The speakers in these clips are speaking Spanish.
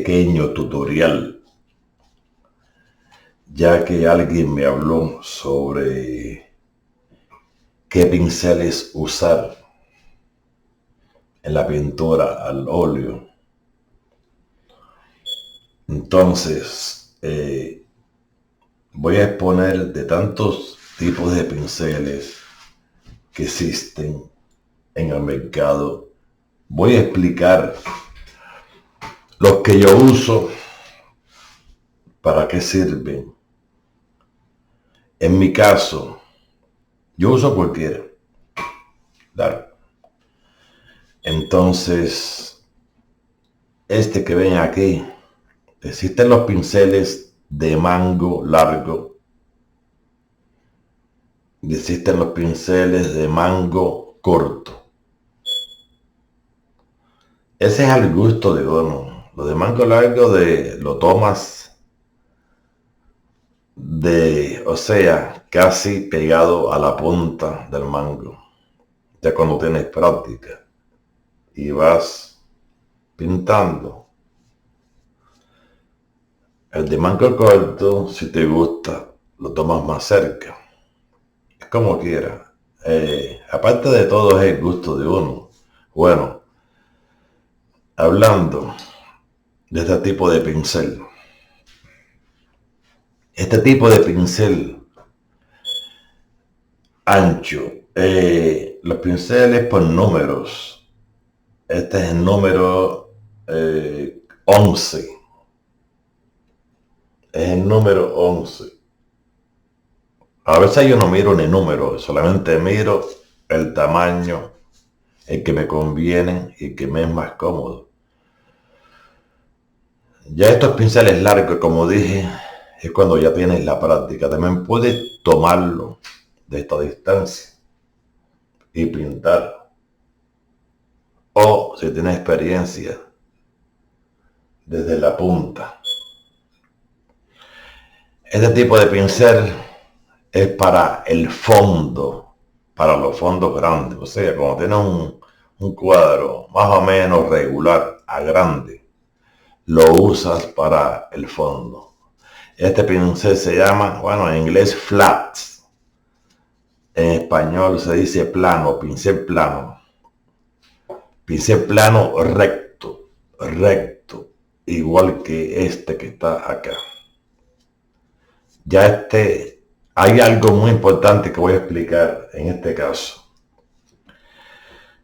pequeño tutorial, ya que alguien me habló sobre qué pinceles usar en la pintura al óleo. Entonces, voy a exponer de tantos tipos de pinceles que existen en el mercado. Voy a explicar los que yo uso, para qué sirven. En mi caso, yo uso cualquiera. Claro. Entonces, este que ven aquí, existen los pinceles de mango largo. Y existen los pinceles de mango corto. Ese es al gusto de uno. Lo de mango largo lo tomas o sea, casi pegado a la punta del mango. Ya cuando tienes práctica y vas pintando. El de mango corto, si te gusta, lo tomas más cerca. Es como quiera. Aparte de todo, es el gusto de uno. Bueno, hablando de este tipo de pincel. Este tipo de pincel ancho. Los pinceles por números. Este es el número 11. Es el número 11. A veces yo no miro ni número, solamente miro el tamaño, el que me conviene y que me es más cómodo. Ya estos pinceles largos, como dije, es cuando ya tienes la práctica. También puedes tomarlo de esta distancia y pintar. O si tienes experiencia, desde la punta. Este tipo de pincel es para el fondo, para los fondos grandes. O sea, cuando tienes un cuadro más o menos regular a grande, lo usas para el fondo. Este pincel se llama, bueno, en inglés flat. En español se dice plano, pincel plano. Pincel plano recto, igual que este que está acá. Ya hay algo muy importante que voy a explicar en este caso.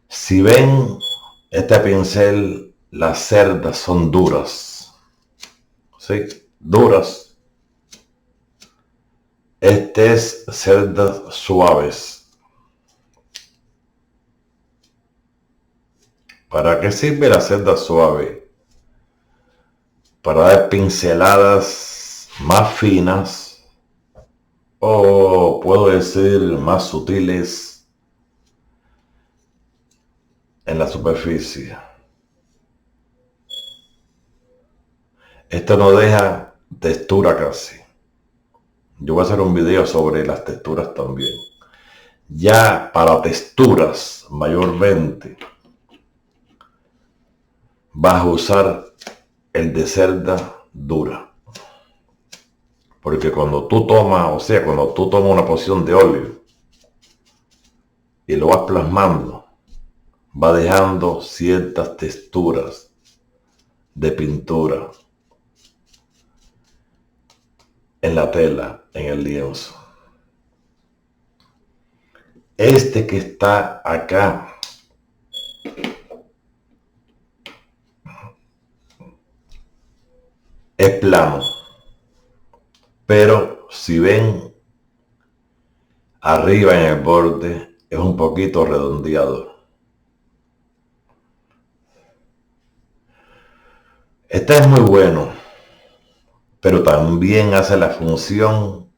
Si ven este pincel, las cerdas son duras. ¿Sí? Duras. Este es cerdas suaves. ¿Para qué sirve la cerda suave? Para dar pinceladas más finas, o puedo decir más sutiles, en la superficie. Esto no deja textura casi. Yo voy a hacer un video sobre las texturas también. Ya para texturas, mayormente, vas a usar el de cerda dura. Porque cuando tú tomas una porción de óleo y lo vas plasmando, va dejando ciertas texturas de pintura en la tela, en el lienzo. Este que está acá es plano, pero si ven arriba en el borde es un poquito redondeado. Este es muy bueno, pero también hace la función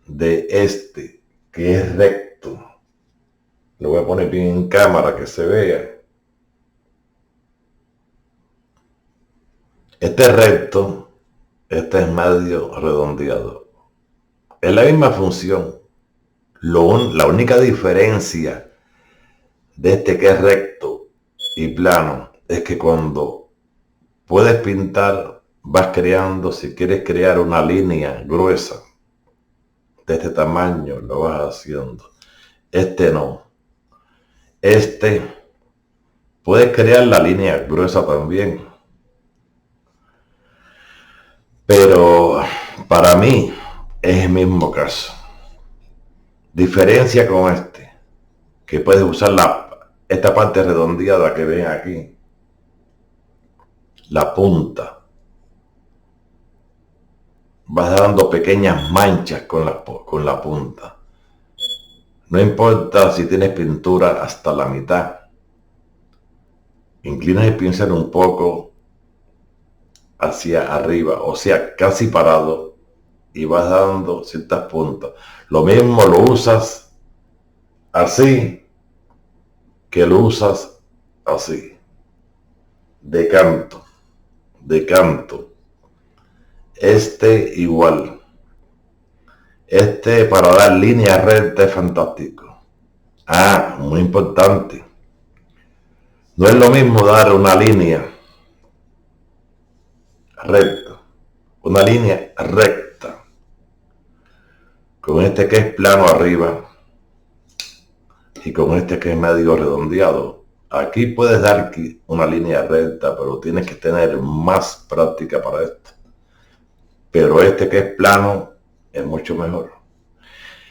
de este, que es recto. Lo voy a poner bien en cámara que se vea. Este es recto, este es medio redondeado. Es la misma función. La única diferencia de este que es recto y plano es que cuando puedes pintar, vas creando, si quieres crear una línea gruesa de este tamaño, lo vas haciendo. Este no. Este, puedes crear la línea gruesa también. Pero para mí es el mismo caso. Diferencia con este, que puedes usar esta parte redondeada que ven aquí, la punta. Vas dando pequeñas manchas con la punta. No importa si tienes pintura hasta la mitad. Inclinas el pincel un poco hacia arriba, o sea, casi parado, y vas dando ciertas puntas. Lo mismo lo usas así que lo usas así, de canto, de canto. Este igual. Este para dar línea recta es fantástico. Ah, muy importante. No es lo mismo dar una línea recta, una línea recta, con este que es plano arriba y con este que es medio redondeado. Aquí puedes dar una línea recta, pero tienes que tener más práctica para esto. Pero este que es plano es mucho mejor.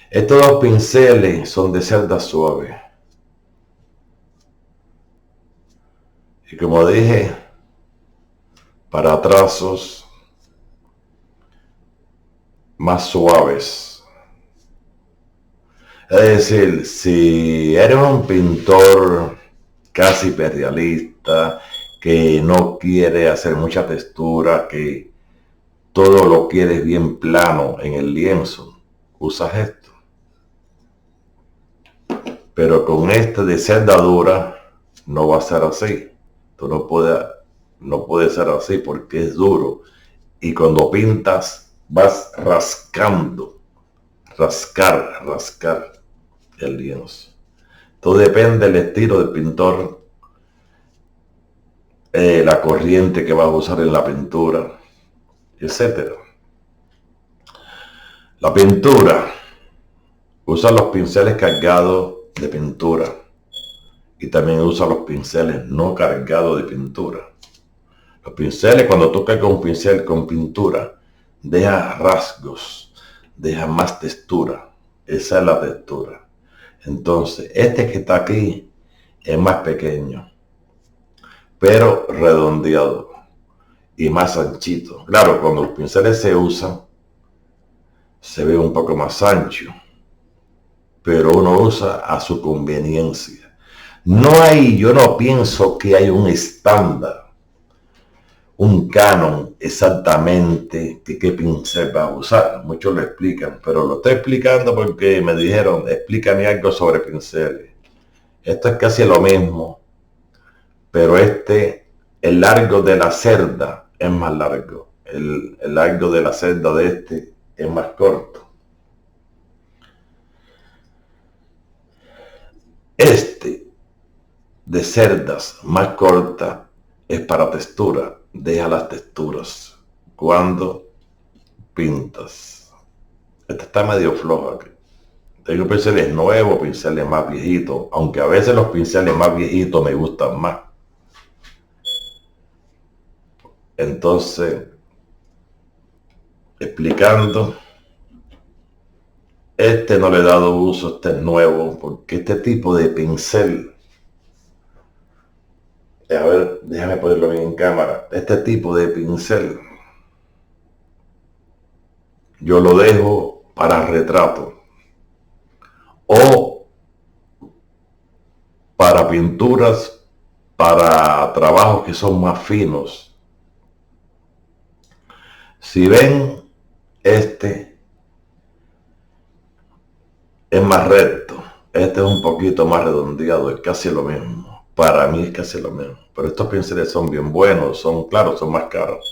Estos dos pinceles son de cerda suave. Y como dije, para trazos más suaves. Es decir, si eres un pintor casi hiperrealista, que no quiere hacer mucha textura, que todo lo quieres bien plano en el lienzo, usas esto. Pero con este de cerda dura no va a ser así. Tú no puede ser así porque es duro. Y cuando pintas vas rascando, rascar el lienzo. Todo depende del estilo del pintor, la corriente que vas a usar en la pintura, etcétera. La pintura, usa los pinceles cargados de pintura y también usa los pinceles no cargados de pintura. Los pinceles, cuando tú cargas un pincel con pintura, deja rasgos, deja más textura. Esa es la textura. Entonces, este que está aquí es más pequeño, pero redondeado y más anchito. Claro, cuando los pinceles se usan, se ve un poco más ancho, pero uno usa a su conveniencia. Yo no pienso que hay un estándar, un canon exactamente que qué pincel va a usar. Muchos lo explican, pero lo estoy explicando porque me dijeron, explícame algo sobre pinceles. Esto es casi lo mismo, pero el largo de la cerda es más largo. El largo de la cerda de este es más corto. Este de cerdas más corta es para textura. Deja las texturas cuando pintas. Este está medio flojo aquí. Tengo pinceles nuevos, pinceles más viejitos, aunque a veces los pinceles más viejitos me gustan más. Entonces, explicando, este no le he dado uso, este es nuevo, porque este tipo de pincel, a ver, déjame ponerlo bien en cámara, este tipo de pincel, yo lo dejo para retrato o para pinturas, para trabajos que son más finos. Si ven, este es más recto, este es un poquito más redondeado, es casi lo mismo. Para mí es casi lo mismo. Pero estos pinceles son bien buenos, son, claro, son más caros.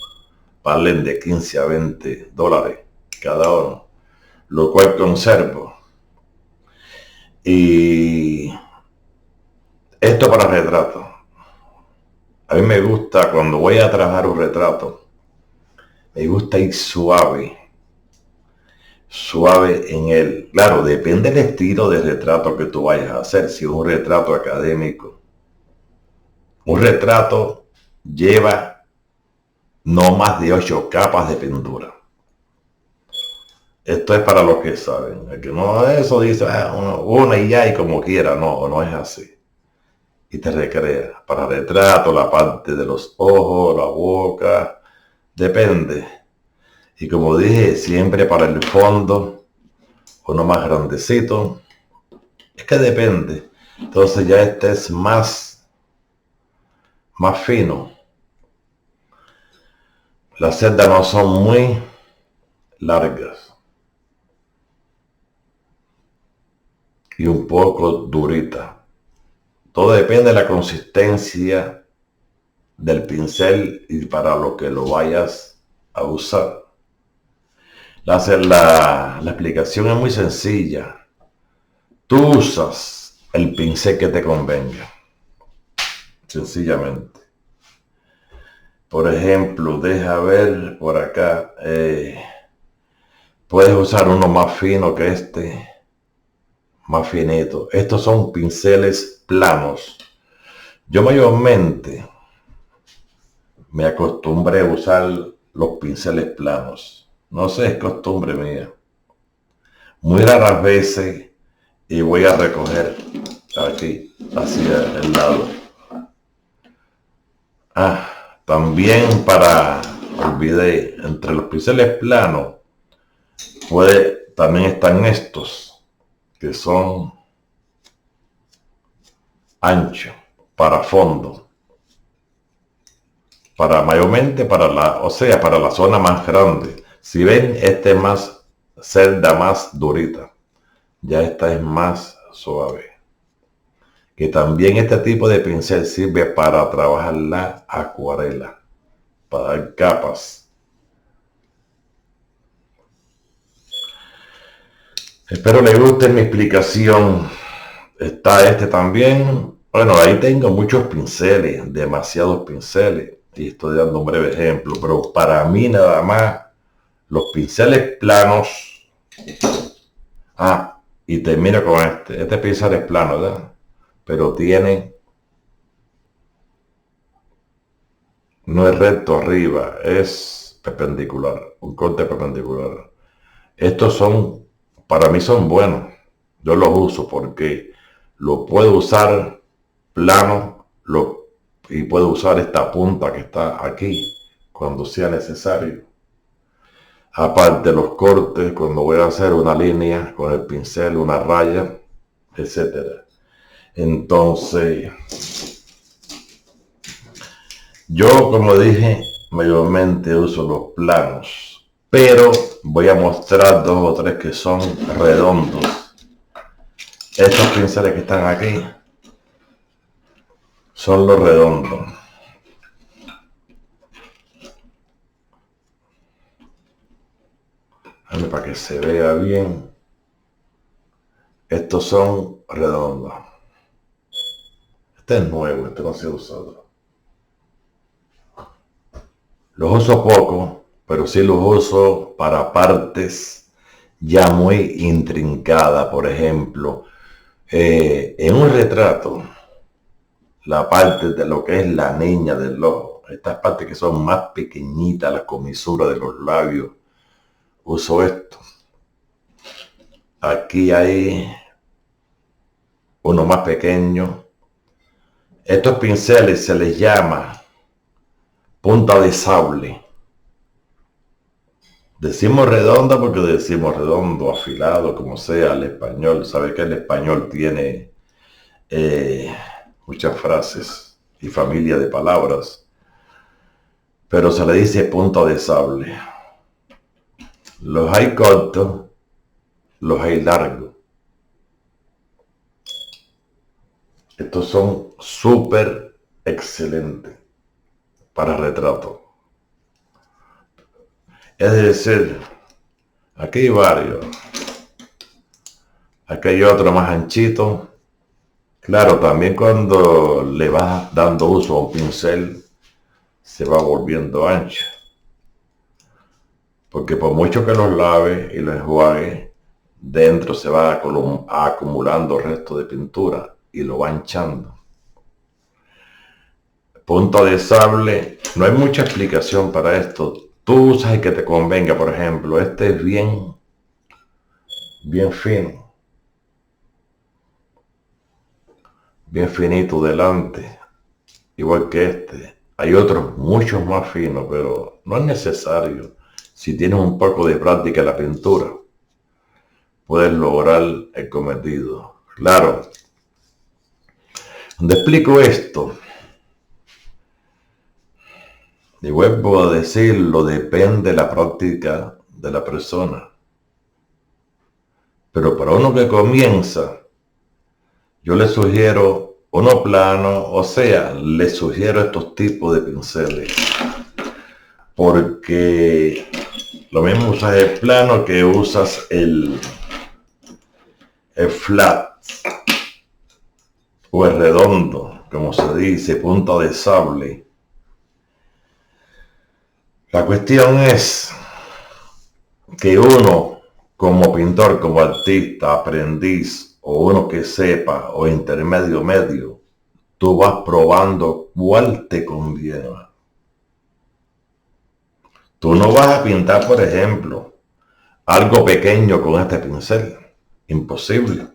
Valen de 15 a 20 dólares cada uno, lo cual conservo. Y esto para retrato. A mí me gusta cuando voy a trabajar un retrato, me gusta ir suave, suave en él. Claro, depende del estilo de retrato que tú vayas a hacer. Si es un retrato académico, un retrato lleva no más de 8 capas de pintura. Esto es para los que saben. El que no eso dice una y ya y como quiera. No, no es así. Y te recrea. Para retrato, la parte de los ojos, la boca, depende. Y como dije, siempre para el fondo, uno más grandecito. Es que depende. Entonces ya este es más fino. Las celdas no son muy largas y un poco duritas. Todo depende de la consistencia del pincel y para lo que lo vayas a usar. La explicación es muy sencilla. Tú usas el pincel que te convenga. Sencillamente. Por ejemplo, deja ver por acá. Puedes usar uno más fino que este. Más finito. Estos son pinceles planos. Yo mayormente me acostumbré a usar los pinceles planos. No sé, es costumbre mía. Muy raras veces y voy a recoger aquí, hacia el lado. También olvidé, entre los pinceles planos, también están estos, que son anchos, para fondo. Mayormente para para la zona más grande. Si ven, este es más celda más durita. Ya esta es más suave. Que también este tipo de pincel sirve para trabajar la acuarela, para dar capas. Espero les guste mi explicación. Está este también. Bueno, ahí tengo muchos pinceles, demasiados pinceles. Y estoy dando un breve ejemplo, pero para mí nada más los pinceles planos. Y termino con este. Este pincel es plano, ¿verdad? Pero no es recto arriba, es perpendicular, un corte perpendicular. Para mí son buenos. Yo los uso porque lo puedo usar plano y puedo usar esta punta que está aquí cuando sea necesario. Aparte los cortes, cuando voy a hacer una línea con el pincel, una raya, etcétera. Entonces, yo, como dije, mayormente uso los planos, pero voy a mostrar 2 o 3 que son redondos. Estos pinceles que están aquí son los redondos. Para que se vea bien. Estos son redondos. Este es nuevo, este no se ha usado. Los uso poco, pero sí los uso para partes ya muy intrincadas. Por ejemplo, en un retrato, la parte de lo que es la niña del ojo, estas partes que son más pequeñitas, la comisura de los labios, uso esto. Aquí hay uno más pequeño. Estos pinceles se les llama punta de sable. Decimos redonda porque decimos redondo, afilado, como sea, el español. Sabe que el español tiene muchas frases y familia de palabras, pero se le dice punta de sable. Los hay cortos, los hay largos. Estos son súper excelentes para retrato. Es decir, aquí hay varios. Aquí hay otro más anchito. Claro, también cuando le vas dando uso a un pincel, se va volviendo ancho. Porque por mucho que los lave y los enjuague, dentro se va acumulando restos de pintura y lo va hinchando. Punta de sable, no hay mucha explicación para esto. Tú usas el que te convenga, por ejemplo, este es bien fino, bien finito delante, igual que este. Hay otros muchos más finos, pero no es necesario. Si tienes un poco de práctica en la pintura, puedes lograr el cometido. Claro, cuando explico esto, y vuelvo a decirlo, depende de la práctica de la persona. Pero para uno que comienza, yo le sugiero uno plano, o sea, le sugiero estos tipos de pinceles. Porque lo mismo usas el plano que usas el flat o el redondo, como se dice, punta de sable. La cuestión es que uno, como pintor, como artista, aprendiz, o uno que sepa, o intermedio medio, tú vas probando cuál te conviene. Tú no vas a pintar, por ejemplo, algo pequeño con este pincel. Imposible.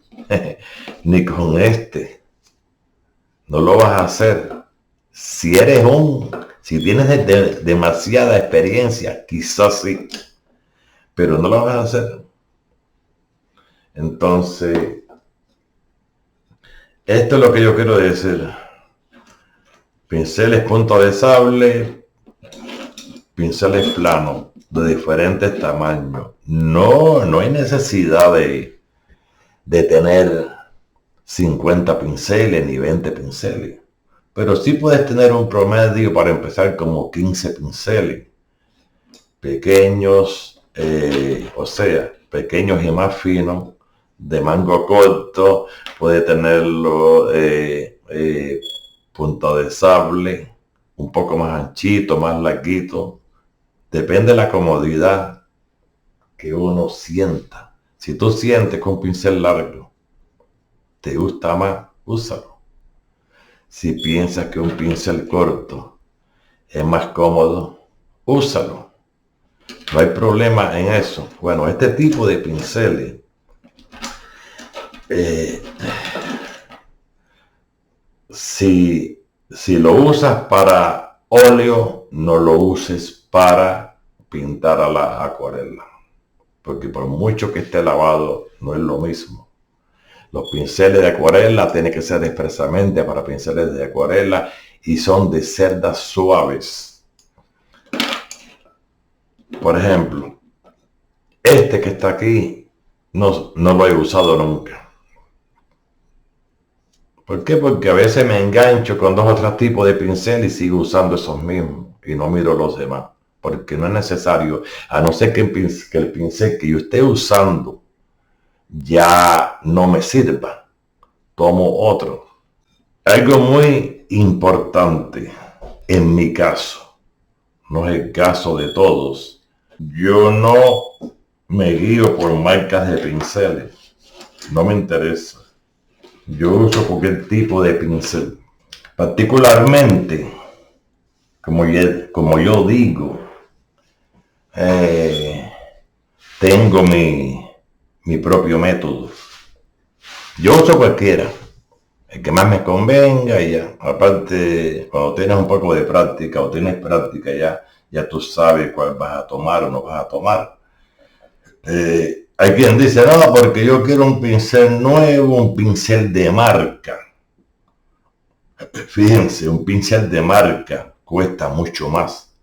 Ni con este. No lo vas a hacer. Si tienes demasiada experiencia, quizás sí, pero no lo vas a hacer. Entonces, esto es lo que yo quiero decir. Pinceles punta de sable, pinceles planos de diferentes tamaños. No hay necesidad de tener 50 pinceles ni 20 pinceles. Pero sí puedes tener un promedio para empezar como 15 pinceles. Pequeños, o sea, pequeños y más finos, de mango corto, puede tenerlo punta de sable, un poco más anchito, más larguito. Depende de la comodidad que uno sienta. Si tú sientes con un pincel largo te gusta más, úsalo. Si piensas que un pincel corto es más cómodo, úsalo. No hay problema en eso. Bueno, este tipo de pinceles si lo usas para óleo, no lo uses para pintar a la acuarela. Porque por mucho que esté lavado, no es lo mismo. Los pinceles de acuarela tienen que ser expresamente para pinceles de acuarela y son de cerdas suaves. Por ejemplo, este que está aquí no lo he usado nunca. ¿Por qué? Porque a veces me engancho con dos o tres tipos de pincel y sigo usando esos mismos y no miro los demás. Porque no es necesario, a no ser que el pincel que yo esté usando ya no me sirva. Tomo otro. Algo muy importante en mi caso, no es el caso de todos. Yo no me guío por marcas de pinceles. No me interesa. Yo uso cualquier tipo de pincel. Particularmente, como yo digo, tengo mi propio método. Yo uso cualquiera, el que más me convenga y ya. Aparte, cuando tienes un poco de práctica o tienes práctica ya tú sabes cuál vas a tomar o no vas a tomar. Hay quien dice, no, porque yo quiero un pincel nuevo, un pincel de marca. Fíjense, un pincel de marca cuesta mucho más.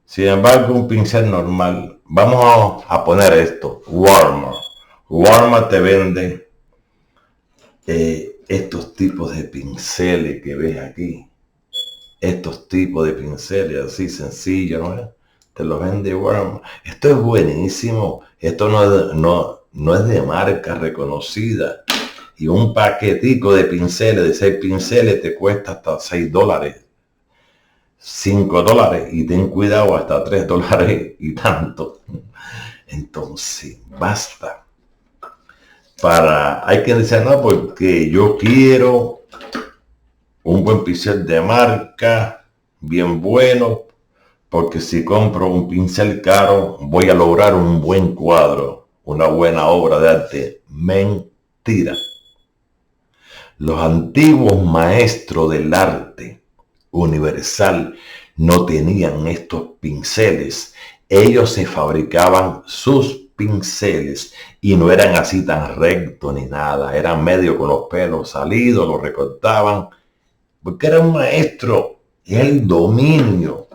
Sin embargo, un pincel normal, vamos a poner esto, Walmart. Walmart te vende estos tipos de pinceles que ves aquí. Estos tipos de pinceles así sencillos, ¿no? Te los vende Walmart. Esto es buenísimo. Esto no es de marca reconocida. Y un paquetico de pinceles, de 6 pinceles, te cuesta hasta $6, $5, y ten cuidado, hasta $3 y tanto. Entonces, basta. Hay quien dice, no, porque yo quiero un buen pincel de marca, bien bueno, porque si compro un pincel caro, voy a lograr un buen cuadro, una buena obra de arte. Mentira. Los antiguos maestros del arte universal no tenían estos pinceles. Ellos se fabricaban sus pinceles y no eran así tan rectos ni nada. Eran medio con los pelos salidos, los recortaban, porque era un maestro. Y el dominio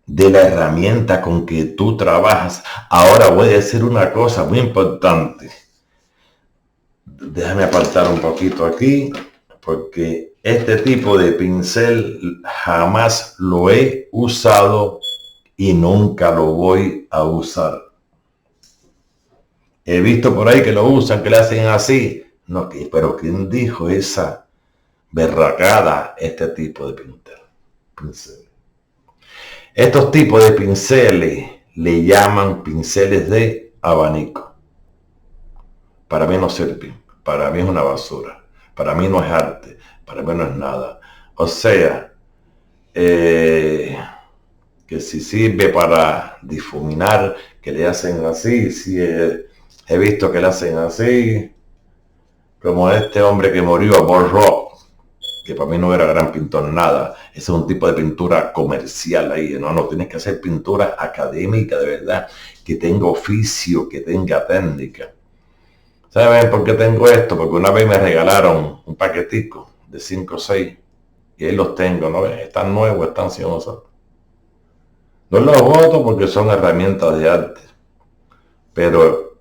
de la herramienta con que tú trabajas. Ahora voy a decir una cosa muy importante. Déjame apartar un poquito aquí, porque este tipo de pincel jamás lo he usado y nunca lo voy a usar. He visto por ahí que lo usan, que le hacen así. No, pero ¿quién dijo esa berracada? Este tipo de pincel. Estos tipos de pinceles le llaman pinceles de abanico. Para mí no sirven. Para mí es una basura. Para mí no es arte. Para mí no es nada. O sea, que si sirve para difuminar, que le hacen así, sí, he visto que le hacen así, como este hombre que murió, Bob Ross, que para mí no era gran pintor nada. Ese es un tipo de pintura comercial ahí. No, tienes que hacer pintura académica de verdad, que tenga oficio, que tenga técnica. ¿Saben por qué tengo esto? Porque una vez me regalaron un paquetico de 5 o 6 y ahí los tengo, ¿no? Están nuevos, están sin usar. No los voto porque son herramientas de arte, pero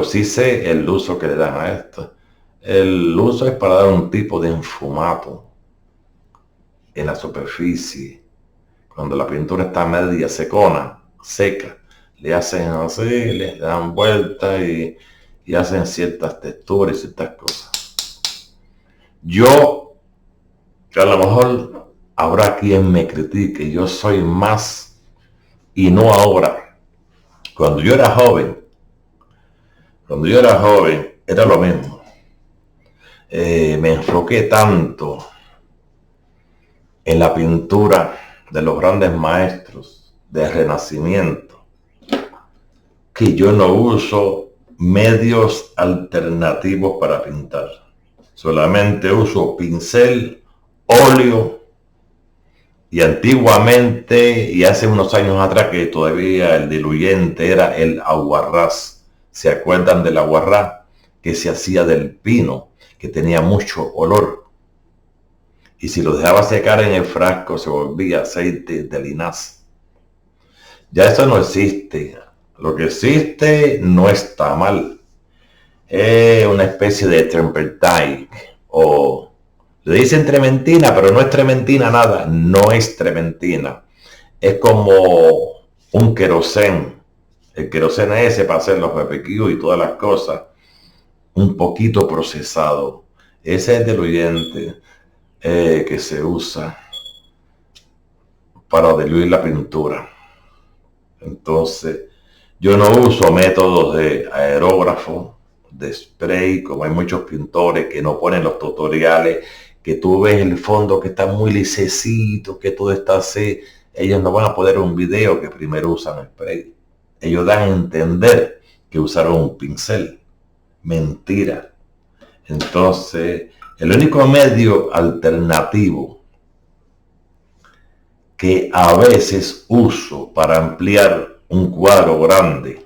sí sé el uso que le dan a esto. El uso es para dar un tipo de enfumato en la superficie. Cuando la pintura está media secona, seca, le hacen así, le dan vueltas y hacen ciertas texturas y ciertas cosas. Yo, a lo mejor habrá quien me critique, yo soy más, y no ahora. Cuando yo era joven, era lo mismo. Me enfoqué tanto en la pintura de los grandes maestros del Renacimiento que yo no uso medios alternativos para pintar. Solamente uso pincel, óleo, y antiguamente, y hace unos años atrás, que todavía el diluyente era el aguarrás. ¿Se acuerdan del aguarrás? Que se hacía del pino, que tenía mucho olor. Y si lo dejaba secar en el frasco, se volvía aceite de linaza. Ya eso no existe. Lo que existe no está mal. Es una especie de turpentine, o le dicen trementina, pero no es trementina nada. No es trementina. Es como un querosén. El querosén ese para hacer los barbecues y todas las cosas. Un poquito procesado. Ese es el diluyente que se usa para diluir la pintura. Entonces, yo no uso métodos de aerógrafo, de spray, como hay muchos pintores que no ponen los tutoriales, que tú ves el fondo que está muy lisecito, que todo está así. Ellos no van a poner un video que primero usan spray. Ellos dan a entender que usaron un pincel. Mentira. Entonces, el único medio alternativo que a veces uso para ampliar un cuadro grande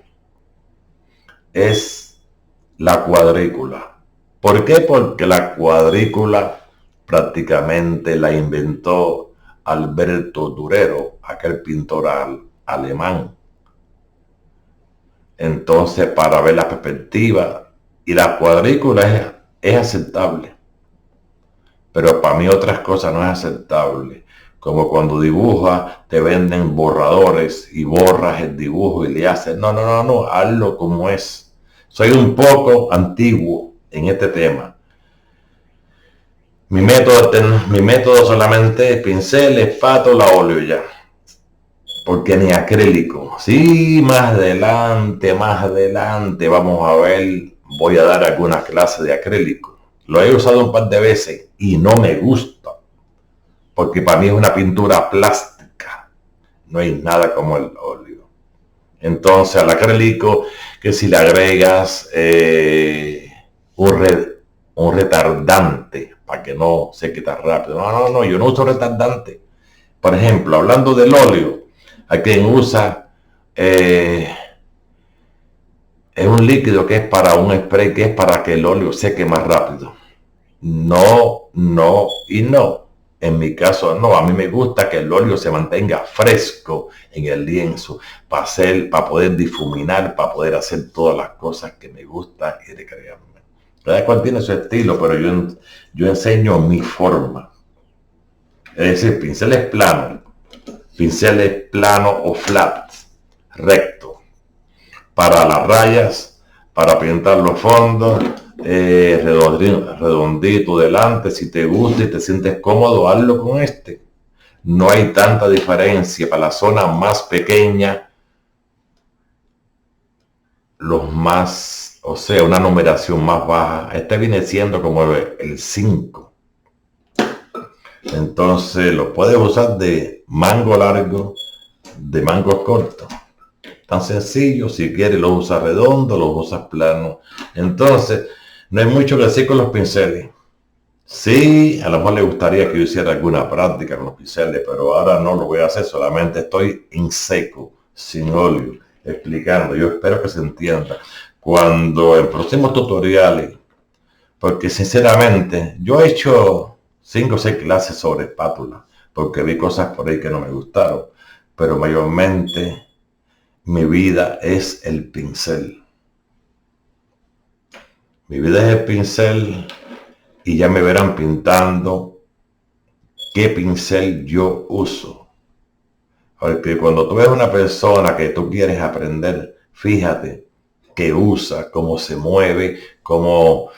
es la cuadrícula. ¿Por qué? Porque la cuadrícula prácticamente la inventó Alberto Durero, aquel pintor alemán. Entonces, para ver la perspectiva, y la cuadrícula es aceptable, pero para mí otras cosas no es aceptable, Como cuando dibujas, te venden borradores y borras el dibujo y le haces, no, hazlo como es. Soy un poco antiguo en este tema. Mi método solamente es pincel, espátula, óleo ya. Porque ni acrílico. Sí, más adelante, vamos a ver, voy a dar alguna clase de acrílico. Lo he usado un par de veces y no me gusta. Porque para mí es una pintura plástica. No hay nada como el óleo. Entonces al acrílico, que si le agregas un retardante para que no se quita rápido. No, yo no uso retardante. Por ejemplo, hablando del óleo, hay quien usa es un líquido que es para un spray, que es para que el óleo seque más rápido. No, no y no. En mi caso, no. A mí me gusta que el óleo se mantenga fresco en el lienzo para poder difuminar, para poder hacer todas las cosas que me gusta y recrearme. Cada cual tiene su estilo, pero yo enseño mi forma. Es decir, pinceles planos o flat, recto, para las rayas, para pintar los fondos, redondito delante. Si te gusta y te sientes cómodo, hazlo con este. No hay tanta diferencia. Para la zona más pequeña, o sea, una numeración más baja. Este viene siendo como el 5. Entonces lo puedes usar de mango largo, de mango corto. Tan sencillo. Si quieres lo usas redondo, lo usas plano. Entonces no hay mucho que decir con los pinceles. Sí, a lo mejor le gustaría que yo hiciera alguna práctica con los pinceles, pero ahora no lo voy a hacer. Solamente estoy en seco, sin óleo, explicando. Yo espero que se entienda. Cuando en próximos tutoriales, porque sinceramente yo he hecho 5 o 6 clases sobre espátula, porque vi cosas por ahí que no me gustaron, pero mayormente mi vida es el pincel. Mi vida es el pincel y ya me verán pintando qué pincel yo uso. Porque cuando tú ves una persona que tú quieres aprender, fíjate qué usa, cómo se mueve, cómo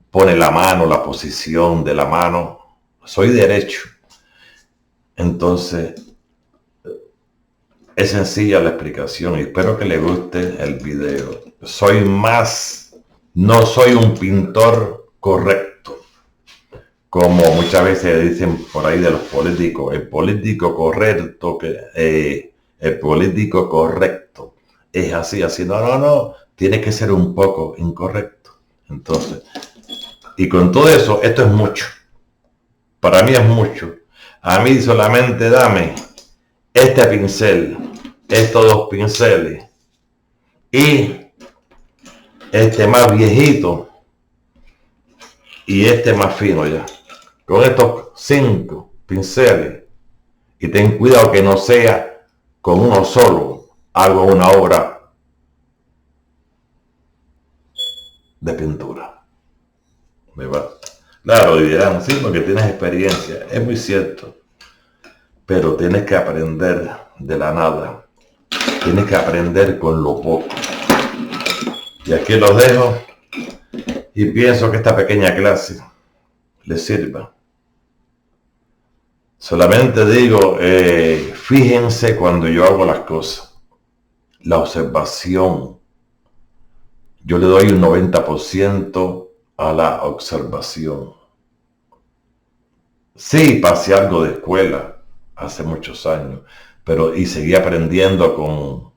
pone la mano, la posición de la mano. Soy derecho. Entonces, es sencilla la explicación y espero que les guste el video. No soy un pintor correcto, como muchas veces dicen por ahí de los políticos. El político correcto, el político correcto es así. No, tiene que ser un poco incorrecto. Entonces, y con todo eso, esto es mucho. Para mí es mucho. A mí solamente dame este pincel, estos 2 pinceles y este más viejito y este más fino ya. Con estos 5 pinceles, y ten cuidado que no sea con uno solo, hago una obra de pintura. ¿Me va? Claro, dirán, sí, porque tienes experiencia. Es muy cierto. Pero tienes que aprender de la nada. Tienes que aprender con lo poco. Y aquí los dejo. Y pienso que esta pequeña clase les sirva. Solamente digo, fíjense cuando yo hago las cosas. La observación. Yo le doy un 90% a la observación. Sí, pasé algo de escuela hace muchos años, y seguí aprendiendo con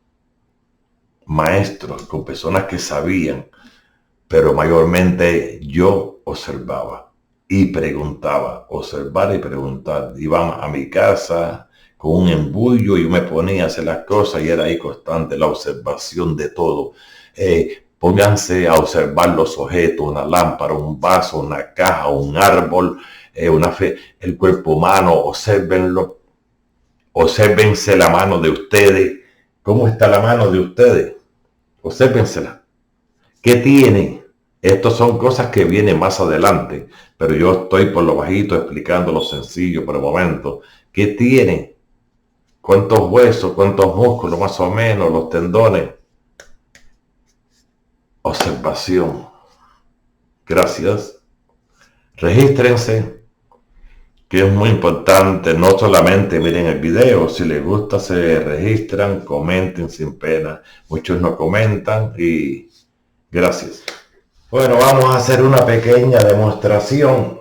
maestros, con personas que sabían, pero mayormente yo observaba y preguntaba, observar y preguntar. Iba a mi casa con un embullo y yo me ponía a hacer las cosas y era ahí constante la observación de todo. Pónganse a observar los objetos, una lámpara, un vaso, una caja, un árbol, el cuerpo humano, obsérvenlo. Obsérvense la mano de ustedes. ¿Cómo está la mano de ustedes? Obsérvensela. ¿Qué tiene Estas son cosas que vienen más adelante, pero yo estoy por lo bajito explicando lo sencillo por el momento. ¿Qué tiene? ¿Cuántos huesos? ¿Cuántos músculos más o menos? Los tendones. Observación. Gracias. Regístrense, que es muy importante. No solamente miren el video, si les gusta se registran, comenten sin pena. Muchos no comentan y gracias. Bueno, vamos a hacer una pequeña demostración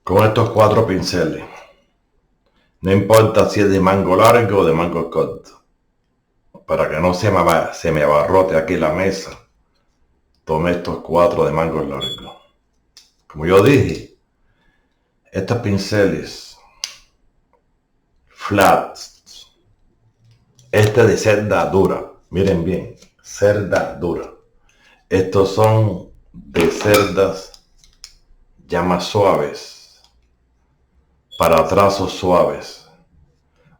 con estos 4 pinceles. No importa si es de mango largo o de mango corto. Para que no se me abarrote aquí la mesa, tomé estos 4 de mango largo. Como yo dije, estos pinceles flat, este de cerda dura, miren bien, cerda dura. Estos son de cerdas ya más suaves, para trazos suaves.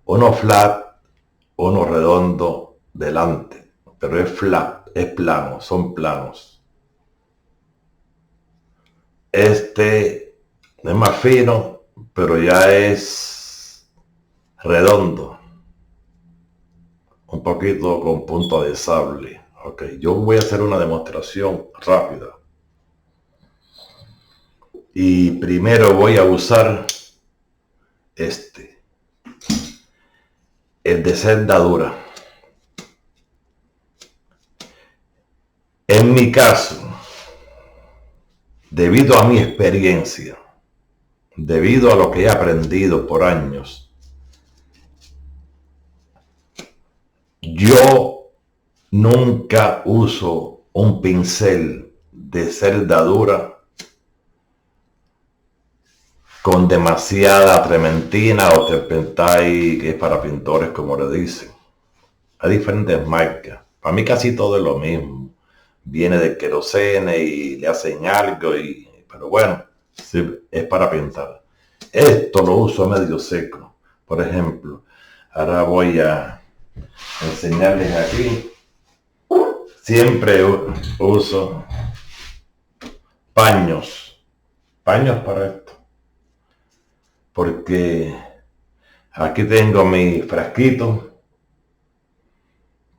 Uno flat, uno redondo delante, pero es flat, es plano, son planos. Este es más fino, pero ya es redondo, un poquito con punta de sable. Ok, yo voy a hacer una demostración rápida. Y primero voy a usar el de cerda dura. En mi caso, debido a mi experiencia, debido a lo que he aprendido por años, yo nunca uso un pincel de cerda dura con demasiada trementina o turpentine, que es para pintores, como le dicen. Hay diferentes marcas. Para mí casi todo es lo mismo. Viene de querosene y le hacen algo, pero bueno, sí, es para pintar. Esto lo uso a medio seco. Por ejemplo, ahora voy a enseñarles aquí. Siempre uso paños para esto. Porque aquí tengo mi frasquito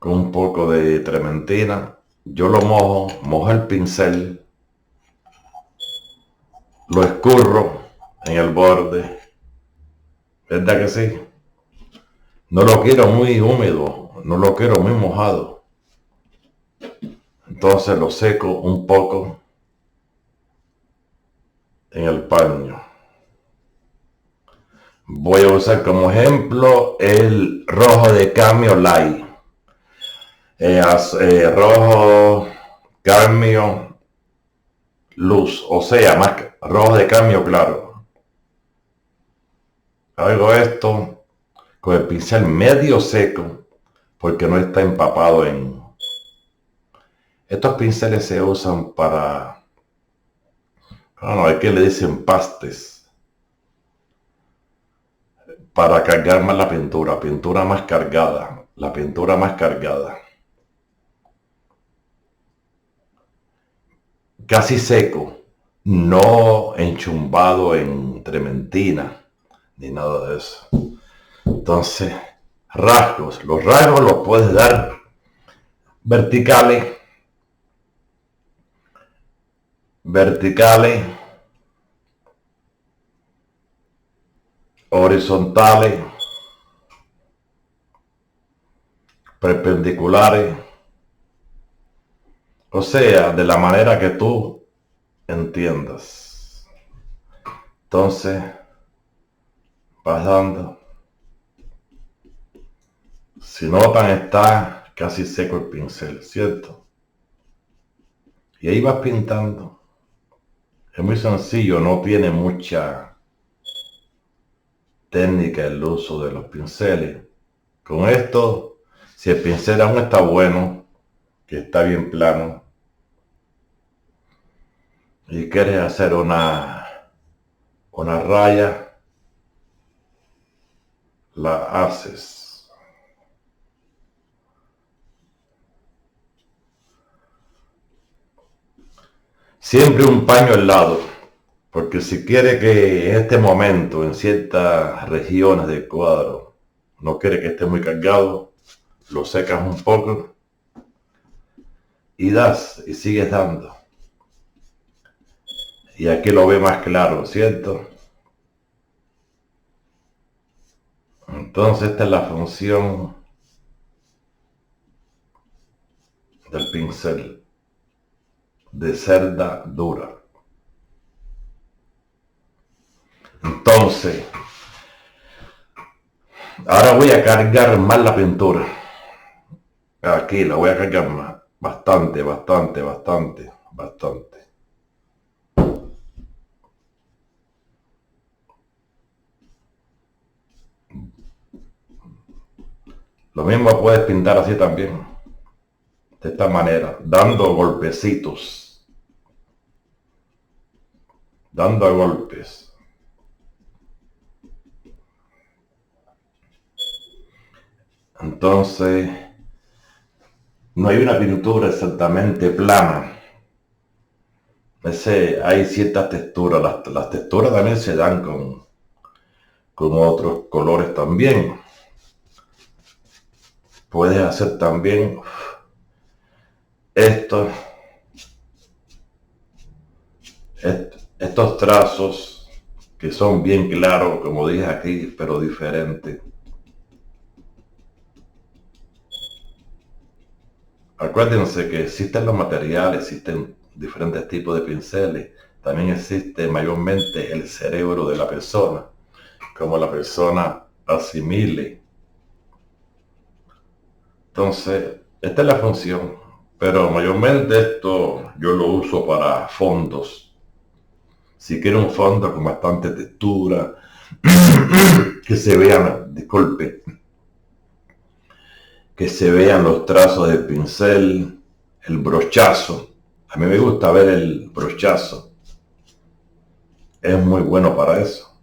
con un poco de trementina. Yo lo mojo el pincel, lo escurro en el borde. ¿Verdad que sí? No lo quiero muy húmedo, no lo quiero muy mojado. Entonces lo seco un poco en el paño. Voy a usar como ejemplo el rojo de Cameo Light. Rojo Cameo Luz, o sea, más rojo de Cameo claro. Hago esto con el pincel medio seco porque no está empapado en... Estos pinceles se usan para... Bueno, hay que le dicen pastes. Para cargar más la pintura más cargada, la pintura más cargada. Casi seco, no enchumbado en trementina, ni nada de eso. Entonces, rasgos. Los rasgos los puedes dar verticales, horizontales, perpendiculares. O sea, de la manera que tú entiendas. Entonces, vas dando. Si notan, está casi seco el pincel, ¿cierto? Y ahí vas pintando. Es muy sencillo, no tiene mucha técnica el uso de los pinceles. Con esto, si el pincel aún está bueno, que está bien plano, y quieres hacer una raya, la haces. Siempre un paño al lado, porque si quiere que en este momento, en ciertas regiones del cuadro, no quiere que esté muy cargado, lo secas un poco y das, y sigues dando. Y aquí lo ve más claro, ¿cierto? Entonces esta es la función del pincel de cerda dura. Entonces, ahora voy a cargar más la pintura. Aquí la voy a cargar más. Bastante, bastante, bastante, bastante. Lo mismo puedes pintar así también. De esta manera, dando golpecitos. Dando a golpes. Entonces, no hay una pintura exactamente plana. Hay ciertas texturas. Las texturas también se dan con otros colores también. Puedes hacer también estos trazos que son bien claros, como dije aquí, pero diferentes. Acuérdense que existen los materiales, existen diferentes tipos de pinceles. También existe mayormente el cerebro de la persona, como la persona asimile. Entonces, esta es la función, pero mayormente esto yo lo uso para fondos. Si quiero un fondo con bastante textura, que se vean, disculpe, que se vean los trazos del pincel, el brochazo. A mí me gusta ver el brochazo. Es muy bueno para eso.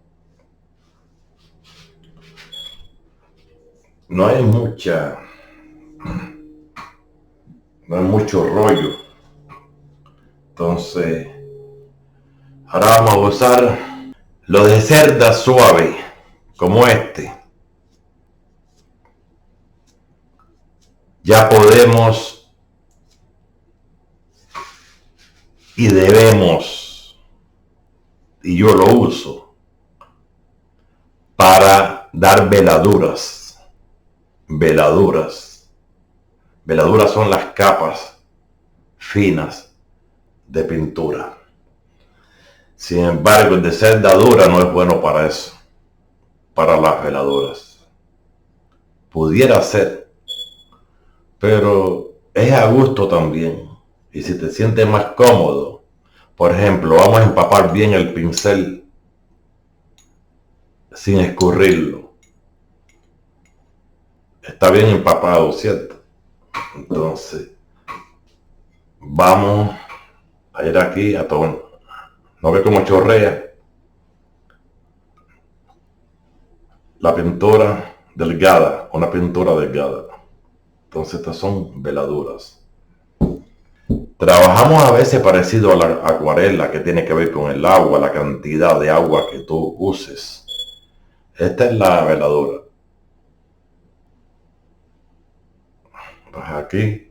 No hay mucho rollo. Entonces, ahora vamos a usar lo de cerda suave, como este. Ya podemos y debemos, y yo lo uso, para dar veladuras. Veladuras. Veladuras son las capas finas de pintura. Sin embargo, el de cerda dura no es bueno para eso, para las veladuras. Pudiera ser, pero es a gusto también. Y si te sientes más cómodo, por ejemplo, vamos a empapar bien el pincel sin escurrirlo. Está bien empapado, ¿cierto? Entonces, vamos a ir aquí a todo. ¿No ve cómo chorrea? La pintura delgada, una pintura delgada. Entonces estas son veladuras. Trabajamos a veces parecido a la acuarela, que tiene que ver con el agua, la cantidad de agua que tú uses. Esta es la veladura. Pues aquí.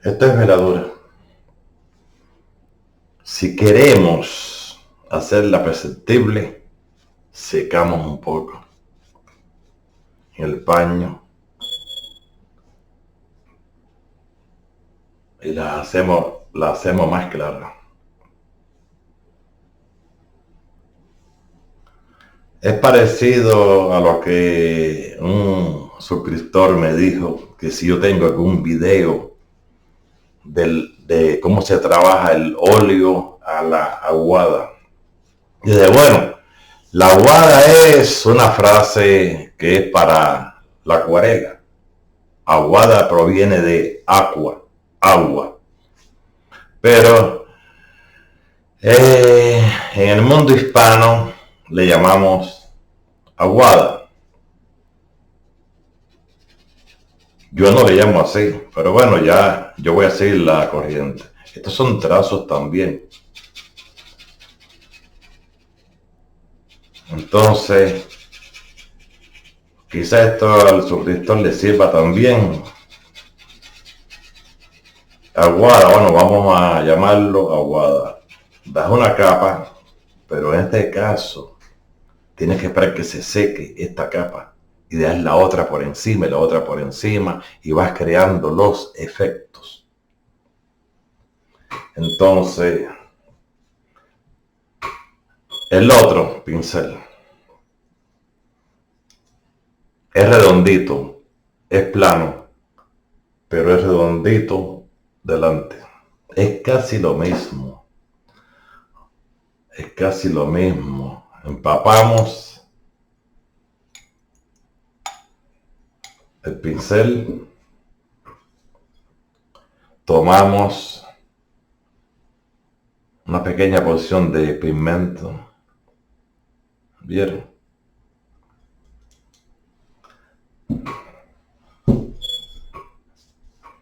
Esta es veladura. Si queremos hacerla perceptible, secamos un poco en el paño y la hacemos más clara. Es parecido a lo que un suscriptor me dijo, que si yo tengo algún video de cómo se trabaja el óleo a la aguada. Y de bueno, la aguada es una frase que es para la acuarela. Aguada proviene de aqua, agua. Pero en el mundo hispano le llamamos aguada. Yo no le llamo así, pero bueno, ya yo voy a seguir la corriente. Estos son trazos también. Entonces, quizás esto al suscriptor le sirva también. Aguada, bueno, vamos a llamarlo aguada. Das una capa, pero en este caso tienes que esperar que se seque esta capa y das la otra por encima y la otra por encima y vas creando los efectos. Entonces, el otro pincel es redondito, es plano, pero es redondito delante. Es casi lo mismo. Es casi lo mismo. Empapamos el pincel, tomamos una pequeña porción de pigmento. ¿Vieron?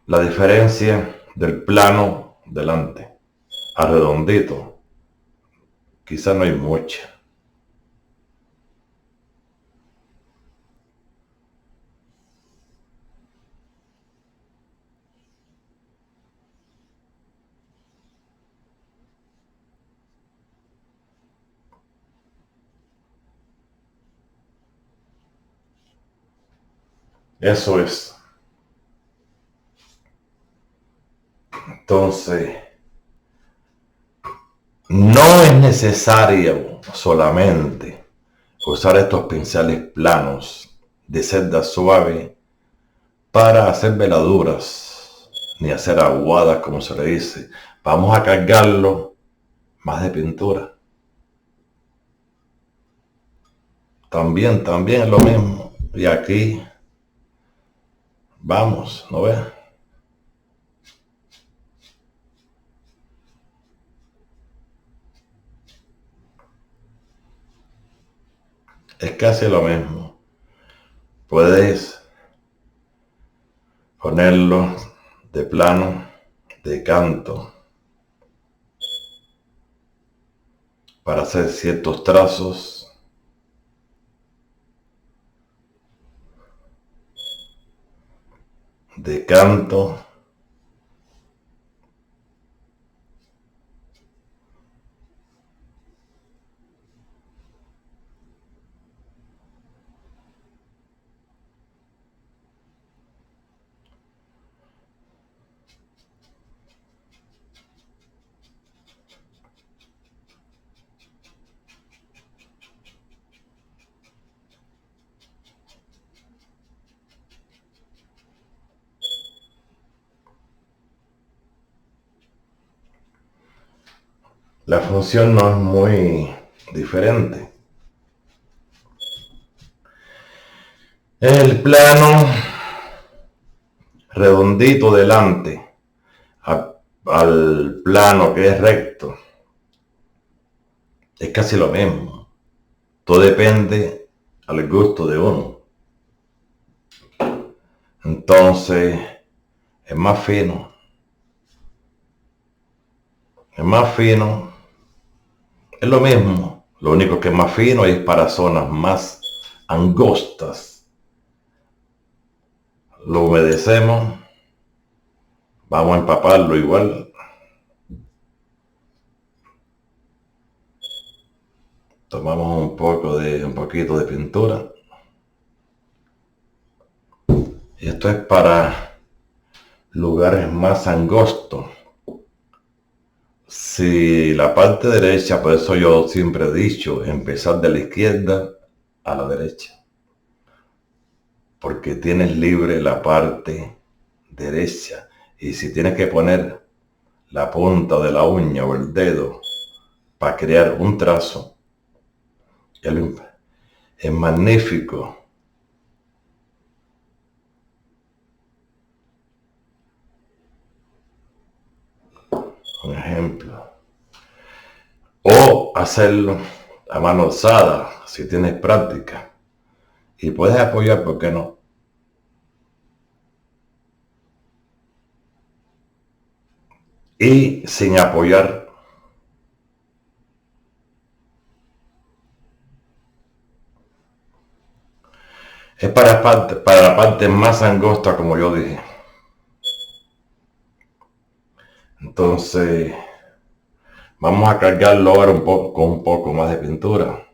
La diferencia del plano delante a redondito, quizá no hay mucha. Eso es. Entonces, no es necesario solamente usar estos pinceles planos de celda suave para hacer veladuras, ni hacer aguadas como se le dice. Vamos a cargarlo más de pintura. También es lo mismo. Y aquí, vamos, ¿no ves? Es casi lo mismo. Puedes ponerlo de plano, de canto, para hacer ciertos trazos. De canto. La función no es muy diferente. El plano redondito delante al plano que es recto es casi lo mismo. Todo depende al gusto de uno. Entonces es más fino. Es más fino. Es lo mismo. Lo único que es más fino es para zonas más angostas. Lo humedecemos. Vamos a empaparlo igual. Tomamos un poquito de pintura. Y esto es para lugares más angostos. Si la parte derecha, por eso yo siempre he dicho, empezar de la izquierda a la derecha. Porque tienes libre la parte derecha. Y si tienes que poner la punta de la uña o el dedo para crear un trazo, es magnífico. o hacerlo a mano alzada si tienes práctica. Y puedes apoyar, ¿por qué no? Y sin apoyar, es para la parte más angosta, como yo dije. Entonces, vamos a cargarlo ahora un poco con un poco más de pintura.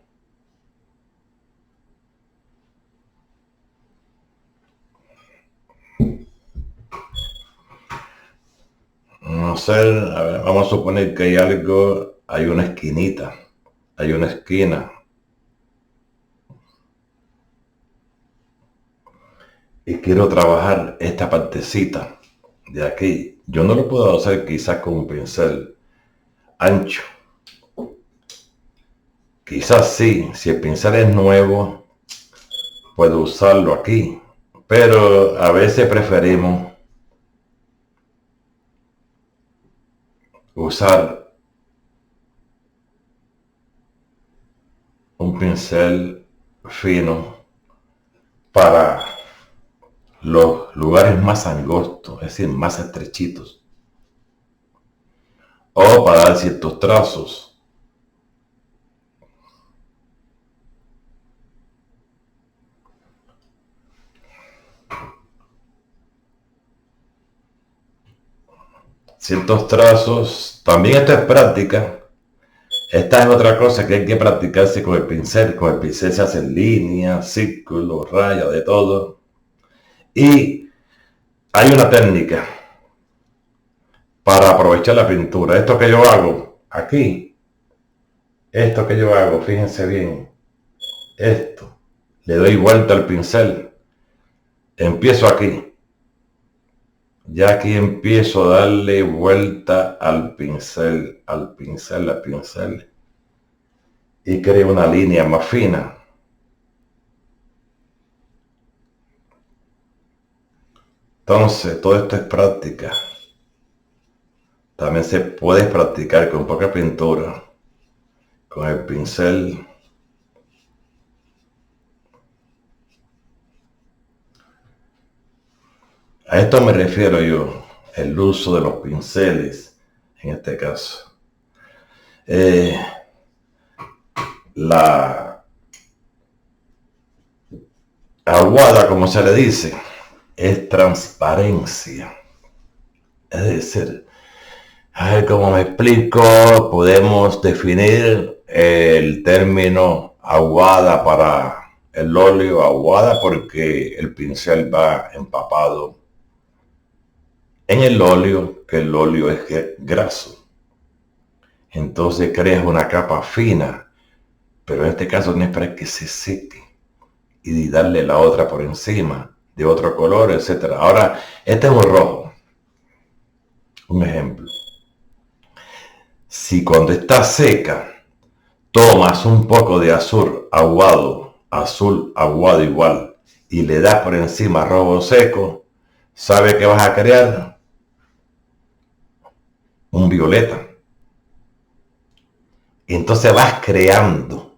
No sé, a ver, vamos a suponer que hay algo, hay una esquinita, hay una esquina. Y quiero trabajar esta partecita de aquí. Yo no lo puedo hacer quizás con un pincel ancho. Quizás sí, si el pincel es nuevo, puedo usarlo aquí. Pero a veces preferimos usar un pincel fino para los lugares más angostos, es decir, más estrechitos. O para dar ciertos trazos. Ciertos trazos. También esto es práctica. Esta es otra cosa que hay que practicarse con el pincel. Con el pincel se hacen líneas, círculos, rayas, de todo. Y hay una técnica para aprovechar la pintura. Esto que yo hago aquí, esto que yo hago, fíjense bien, esto, le doy vuelta al pincel. Empiezo aquí. Ya aquí empiezo a darle vuelta al pincel, al pincel, al pincel. Y creo una línea más fina. Entonces, todo esto es práctica. También se puede practicar con poca pintura, con el pincel. A esto me refiero yo, el uso de los pinceles, en este caso. La aguada, como se le dice, es transparencia. Es decir, a ver cómo me explico, podemos definir el término aguada para el óleo, aguada porque el pincel va empapado en el óleo, que el óleo es graso. Entonces creas una capa fina, pero en este caso no es para que se seque y darle la otra por encima de otro color, etcétera. Ahora, este es un rojo. Un ejemplo. Si cuando está seca tomas un poco de azul aguado igual, y le das por encima rojo seco, ¿sabe qué vas a crear? Un violeta. Entonces vas creando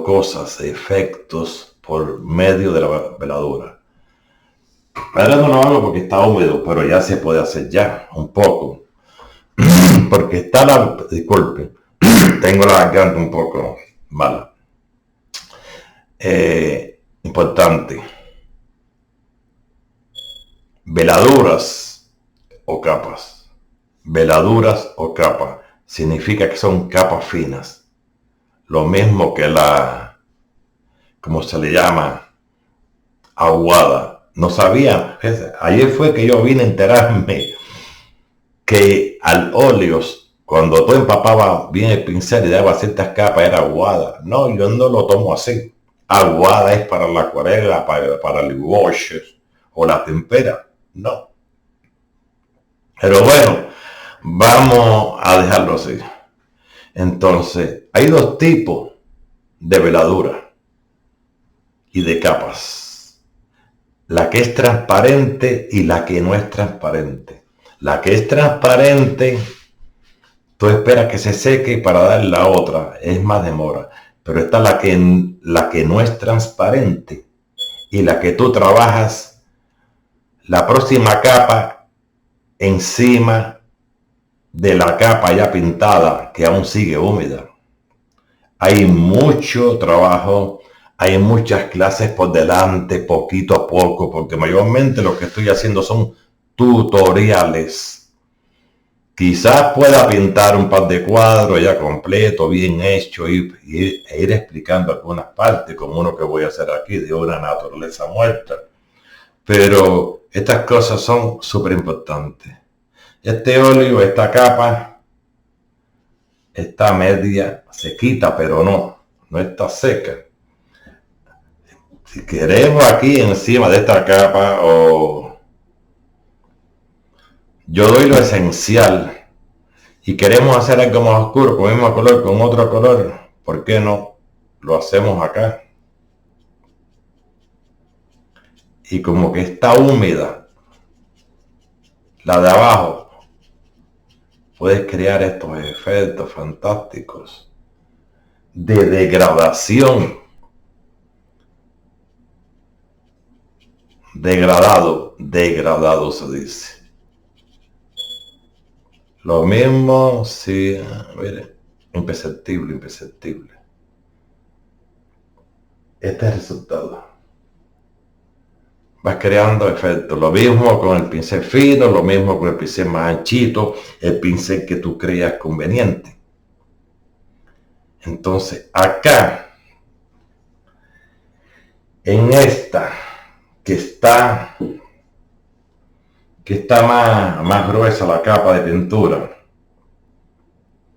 cosas, efectos por medio de la veladura. Ahora no lo hago porque está húmedo, pero ya se puede hacer ya, un poco. Porque está disculpe, tengo la garganta un poco mala. Importante. Veladuras o capas. Veladuras o capas. Significa que son capas finas. Lo mismo que como se le llama, aguada. No sabía. Ayer fue que yo vine a enterarme que al óleos, cuando tú empapabas bien el pincel y daba ciertas capas, era aguada. No, yo no lo tomo así. Aguada es para la acuarela, para el wash o la tempera. No. Pero bueno, vamos a dejarlo así. Entonces, hay dos tipos de veladura y de capas. La que es transparente y la que no es transparente. La que es transparente Tú esperas que se seque para dar la otra, es más demora. Pero está la que no es transparente y la que tú trabajas la próxima capa encima de la capa ya pintada que aún sigue húmeda. Hay mucho trabajo, hay muchas clases por delante, poquito a poco, porque mayormente lo que estoy haciendo son tutoriales. Quizás pueda pintar un par de cuadros ya completo, bien hecho, e ir explicando algunas partes, como uno que voy a hacer aquí, de una naturaleza muerta. Pero estas cosas son súper importantes. Este óleo, esta capa, está media, se quita, pero no está seca. Si queremos aquí encima de esta capa, yo doy lo esencial, y queremos hacer algo más oscuro, con el mismo color, con otro color, ¿por qué no? Lo hacemos acá. Y como que está húmeda, la de abajo, puedes crear estos efectos fantásticos de degradación. Degradado se dice. Lo mismo, sí, mire, imperceptible. Este es el resultado. Vas creando efectos. Lo mismo con el pincel fino, lo mismo con el pincel más anchito, el pincel que tú creas conveniente. Entonces, acá, en esta, que está más gruesa la capa de pintura,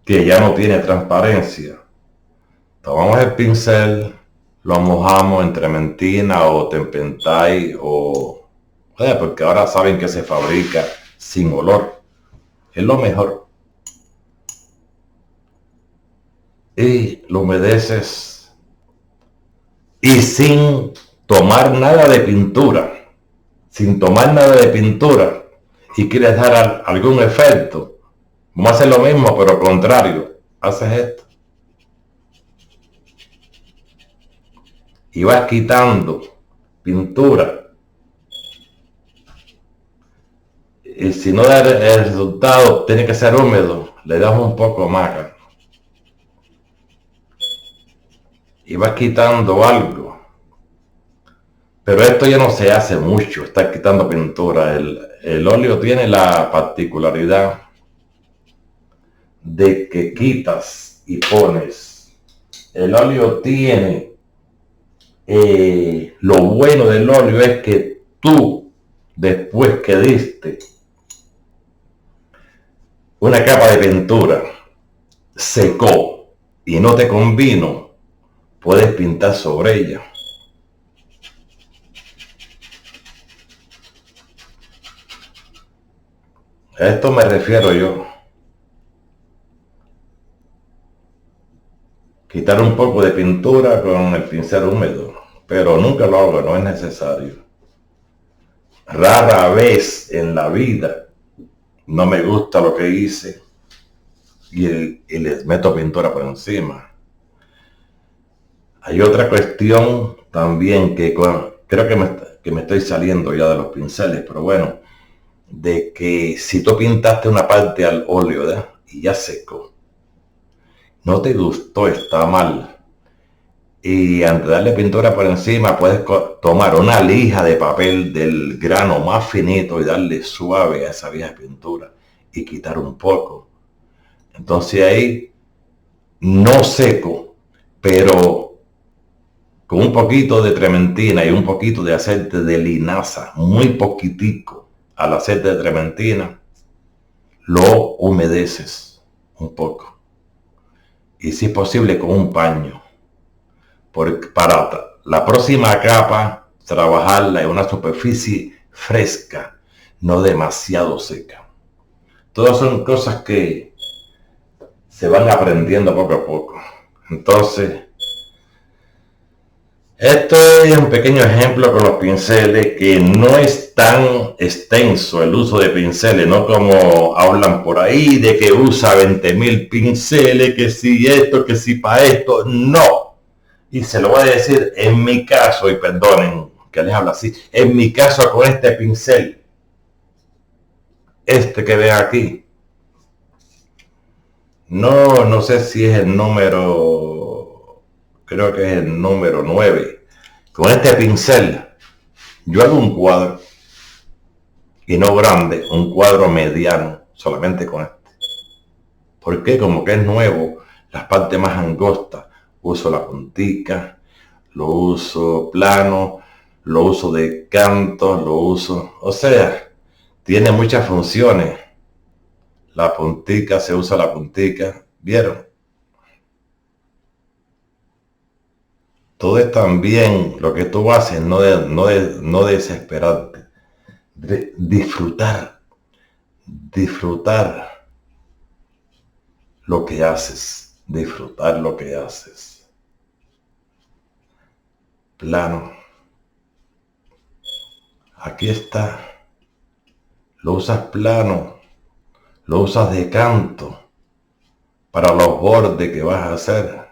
que ya no tiene transparencia, tomamos el pincel, lo mojamos en trementina o turpentine porque ahora saben que se fabrica sin olor, es lo mejor, y lo humedeces y sin tomar nada de pintura, y quieres dar algún efecto, vamos a hacer lo mismo pero contrario, haces esto y vas quitando pintura, y si no da el resultado tiene que ser húmedo, le das un poco más y vas quitando algo. Pero esto ya no se hace mucho, está quitando pintura. El óleo tiene la particularidad de que quitas y pones. El óleo tiene, lo bueno del óleo es que tú, después que diste una capa de pintura, secó y no te convino, puedes pintar sobre ella. A esto me refiero yo. Quitar un poco de pintura con el pincel húmedo, pero nunca lo hago, no es necesario. Rara vez en la vida no me gusta lo que hice y les meto pintura por encima. Hay otra cuestión también que creo que me estoy saliendo ya de los pinceles, pero bueno, de que si tú pintaste una parte al óleo, ¿verdad?, y ya secó, no te gustó, está mal, y antes de darle pintura por encima puedes tomar una lija de papel del grano más finito y darle suave a esa vieja pintura y quitar un poco. Entonces ahí no seco, pero con un poquito de trementina y un poquito de aceite de linaza, muy poquitico al aceite de trementina, lo humedeces un poco. Y si es posible con un paño. Para la próxima capa, trabajarla en una superficie fresca, no demasiado seca. Todas son cosas que se van aprendiendo poco a poco. Entonces, Esto es un pequeño ejemplo con los pinceles, que no es tan extenso el uso de pinceles, no como hablan por ahí de que usa 20.000 pinceles, que si esto, que si para esto. No. Y se lo voy a decir en mi caso, y perdonen que les hablo así, en mi caso con este pincel, este que ven aquí, no sé si es el número, creo que es el número 9. Con este pincel yo hago un cuadro, y no grande, un cuadro mediano, solamente con este. Porque como que es nuevo, las partes más angostas, uso la puntica, lo uso plano, lo uso de canto, lo uso, o sea, tiene muchas funciones. La puntica, se usa la puntica, ¿vieron? Todo es también lo que tú haces, no desesperarte, disfrutar lo que haces, disfrutar lo que haces. Plano, aquí está, lo usas plano, lo usas de canto para los bordes que vas a hacer.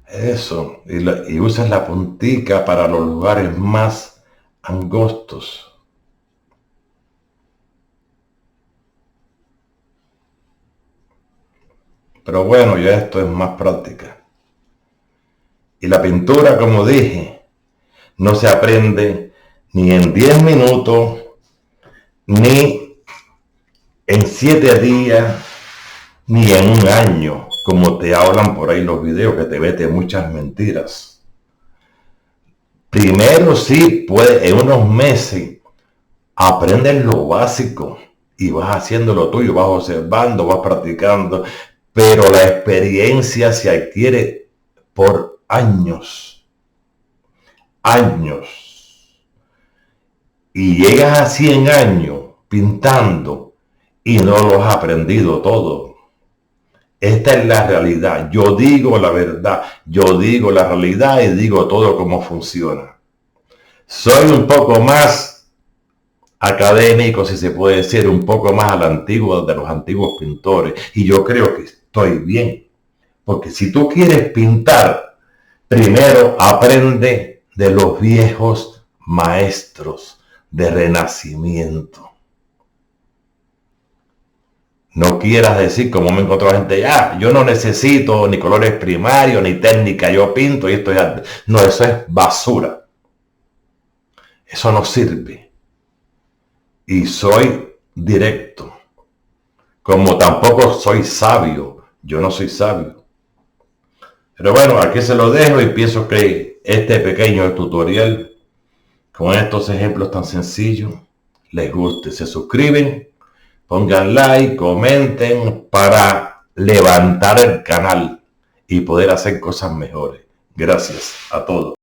Eso, y usas la puntica para los lugares más angostos. Pero bueno, ya esto es más práctica. Y la pintura, como dije, no se aprende ni en 10 minutos, ni en 7 días, ni en un año, como te hablan por ahí los videos, que te vete muchas mentiras. Primero sí, puede, en unos meses, aprendes lo básico y vas haciendo lo tuyo, vas observando, vas practicando, pero la experiencia se adquiere por años, años. Y llegas a 100 años pintando y no lo has aprendido todo. Esta es la realidad. Yo digo la verdad, yo digo la realidad y digo todo cómo funciona. Soy un poco más académico, si se puede decir, un poco más a la antigua de los antiguos pintores. Y yo creo que estoy bien. Porque si tú quieres pintar, primero aprende de los viejos maestros de Renacimiento. No quieras decir, como me encontró gente, ya, yo no necesito ni colores primarios, ni técnica, yo pinto y esto es arte. No, eso es basura. Eso no sirve. Y soy directo. Como tampoco soy sabio. Yo no soy sabio. Pero bueno, aquí se lo dejo y pienso que este pequeño tutorial con estos ejemplos tan sencillos les guste. Se suscriben, pongan like, comenten para levantar el canal y poder hacer cosas mejores. Gracias a todos.